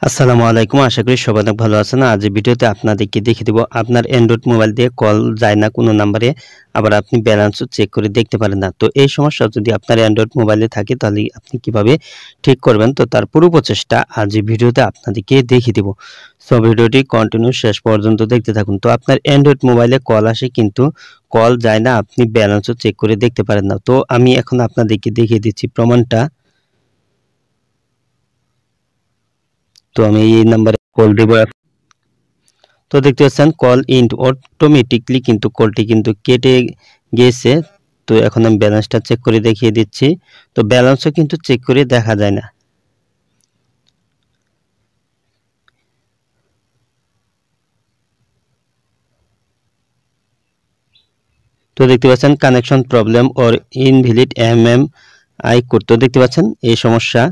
আসসালামু আলাইকুম, আশা করি সবাই অনেক ভালো আছেন। আজ এই ভিডিওতে আপনাদেরকে দেখিয়ে দিব আপনার অ্যান্ড্রয়েড মোবাইল দিয়ে কল যায় না কোনো নাম্বারে, আবার আপনি ব্যালেন্সও চেক করে দেখতে পারেন না। তো এই সমস্যা যদি আপনার অ্যান্ড্রয়েড মোবাইলে থাকে তাহলে আপনি কিভাবে ঠিক করবেন, তো তার পুরো প্রচেষ্টা আজ এই ভিডিওতে আপনাদেরকে দেখিয়ে দিব। সো ভিডিওটি কন্টিনিউ শেষ পর্যন্ত দেখতে থাকুন। তো আপনার অ্যান্ড্রয়েড মোবাইলে কল আসে কিন্তু কল যায় না, আপনি ব্যালেন্সও চেক করে দেখতে পারেন না। তো আমি এখন আপনাদেরকে দেখিয়ে দিচ্ছি প্রমাণটা। তো আমি এই নাম্বারে কল দেব। তো দেখতে পাচ্ছেন কল ইন অটোমেটিকলি কিন্তু কলটি কিন্তু কেটে গিয়েছে। তো এখন আমি ব্যালেন্সটা চেক করে দেখিয়ে দিচ্ছি। তো ব্যালেন্সও কিন্তু চেক করে দেখা যায় না। তো দেখতে পাচ্ছেন connection problem or invalid MMI code. তো দেখতে পাচ্ছেন এই সমস্যা।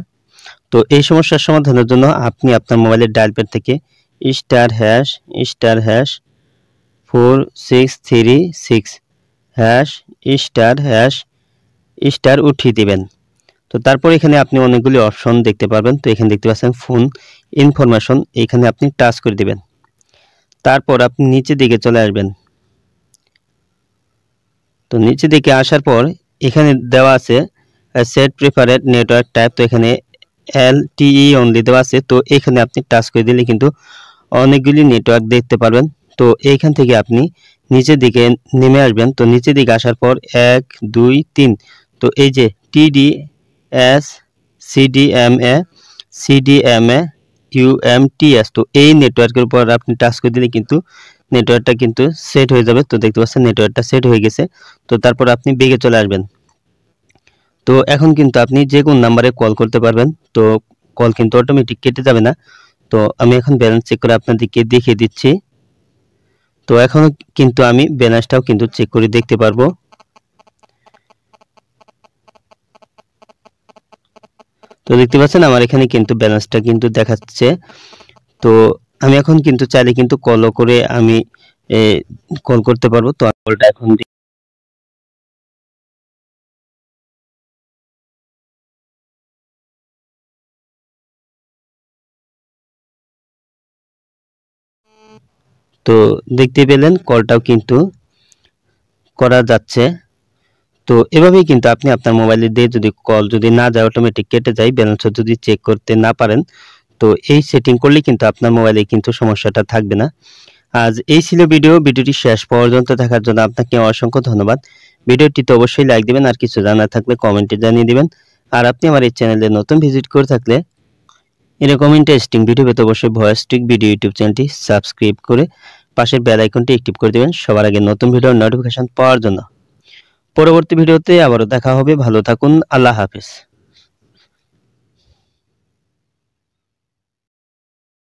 তো এই সমস্যার সমাধানের জন্য আপনি আপনার মোবাইলের ডায়াল প্যাড থেকে *#*4636 *** উঠিয়ে দিবেন। তো তারপর এখানে আপনি অনেকগুলি অপশন দেখতে পারবেন। তো এখানে দেখতে পাচ্ছেন ফোন ইনফরমেশন, এখানে আপনি টাচ করে দিবেন। তারপর আপনি নিচের দিকে চলে আসবেন। তো নিচের দিকে আসার পর এখানে দেওয়া আছে সেট প্রিফারেড নেটওয়ার্ক টাইপ। তো এখানে LTE অনলি দেওয়া আছে। তো এখানে আপনি টাচ করে দিলে কিন্তু অনেকগুলি নেটওয়ার্ক দেখতে পারবেন। তো এইখান থেকে আপনি নিচের দিকে নেমে আসবেন। তো নিচের দিকে আসার পর 1 2 3, তো এই যে TDS CDMA UMTS, তো এই নেটওয়ার্কের উপর আপনি টাচ করে দিলে কিন্তু নেটওয়ার্কটা কিন্তু সেট হয়ে যাবে। তো দেখতে পাচ্ছেন নেটওয়ার্কটা সেট হয়ে গেছে। তো তারপর আপনি বেগে চলে আসবেন। তো এখন কিন্তু আপনি যে কোন নাম্বারে কল করতে পারবেন। তো কল কিন্তু অটোমেটিক কেটে যাবে না। তো আমি এখন ব্যালেন্স চেক করে আপনাদেরকে দেখিয়ে দিচ্ছি। তো এখন কিন্তু আমি ব্যালেন্সটাও কিন্তু চেক করে দেখতে পারবো। তো দেখতে পাচ্ছেন আমার এখানে কিন্তু ব্যালেন্সটা কিন্তু দেখাচ্ছে। তো আমি এখন কিন্তু চাইলে কিন্তু কলও করে আমি কল করতে পারবো। তো কলটা এখন তো দেখতে পেলেন কলটাও কিন্তু করা যাচ্ছে। তো এভাবেই কিন্তু আপনি আপনার মোবাইলে দিয়ে যদি কল যদি না যায়, অটোমেটিক কেটে যায়, ব্যালেন্স যদি চেক করতে না পারেন, তো এই সেটিং করলে কিন্তু আপনার মোবাইলে কিন্তু সমস্যাটা থাকবে না। আজ এই ছিল ভিডিওটি শেষ পর্যন্ত দেখার জন্য আপনাকে অসংখ্য ধন্যবাদ। ভিডিওটিতে অবশ্যই লাইক দিবেন, আর কিছু জানার থাকলে কমেন্টে জানিয়ে দিবেন। আর আপনি আমার এই চ্যানেলে নতুন ভিজিট করে থাকলে এরকম ইন্টারেস্টিং ভিডিও পেতে অবশ্যই ভয়েসটিক ভিডিও ইউটিউব চ্যানেলটি সাবস্ক্রাইব করে পাশের বেল আইকনটি অ্যাক্টিভ করে দিবেন সবার আগে নতুন ভিডিওর নোটিফিকেশন পাওয়ার জন্য। পরবর্তী ভিডিওতে আবারও দেখা হবে। ভালো থাকুন। আল্লাহ হাফেজ।